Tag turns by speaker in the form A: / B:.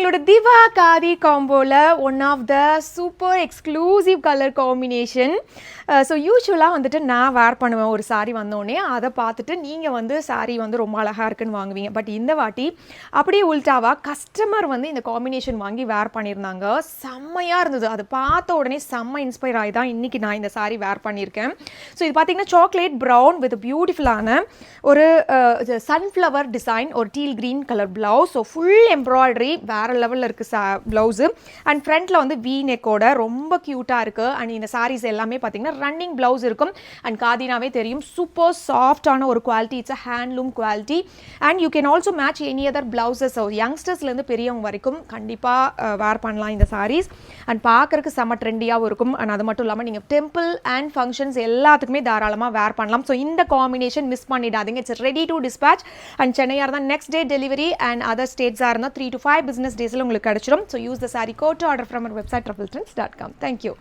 A: எங்களோட திவா காதி காம்போவில் one of the super exclusive colour combination. So யூஸ்வலாக வந்துட்டு நான் வேர் பண்ணுவேன் ஒரு சாரீ வந்தோடனே, அதை பார்த்துட்டு நீங்கள் வந்து சாரீ வந்து ரொம்ப அழகாக இருக்குன்னு வாங்குவீங்க. பட் இந்த வாட்டி அப்படியே உல்டாவாக கஸ்டமர் வந்து இந்த காம்பினேஷன் வாங்கி வேர் பண்ணியிருந்தாங்க. செம்மையாக இருந்தது. அது பார்த்த உடனே செம்ம இன்ஸ்பயர் ஆகி தான் இன்றைக்கி நான் இந்த சாரீ வேர் பண்ணியிருக்கேன். ஸோ இது பார்த்தீங்கன்னா சாக்லேட் ப்ரௌன் வித் பியூட்டிஃபுல்லான ஒரு சன்ஃப்ளவர் டிசைன், ஒரு deal green colour blouse. So full embroidery வேறு லெவலில் இருக்குது ப்ளவுஸு. அண்ட் ஃப்ரண்ட்டில் வந்து வி நெக்கோட ரொம்ப க்யூட்டாக இருக்குது. அண்ட் இந்த சாரீஸ் எல்லாமே பார்த்தீங்கன்னா ரன்னிங் ப்ளவுஸ் இருக்கும். அண்ட் காதினாவே தெரியும், சூப்பர் சாஃப்டான ஒரு quality. It's a handloom quality. And you can also match any other blouses. So யங்ஸ்டர்ஸ்லேருந்து பெரியவங்க வரைக்கும் கண்டிப்பாக வேர் பண்ணலாம் இந்த சாரீஸ். அண்ட் பார்க்குறக்கு செம்ம ட்ரெண்டியாகவும் இருக்கும். அண்ட் அது மட்டும் இல்லாமல் நீங்கள் டெம்பிள் அண்ட் ஃபங்க்ஷன்ஸ் எல்லாத்துக்குமே தாராளமாக வேர் பண்ணலாம். ஸோ இந்த காம்பினேஷன் மிஸ் பண்ணிடாதீங்க. It's ready to dispatch. And சென்னையாக இருந்தால் next day delivery, and other ஸ்டேட்ஸாக இருந்தால் 3 to 5 business days உங்களுக்கு கிடைச்சிடும். So use the sari code to order from our website truffletrends.com. Thank you.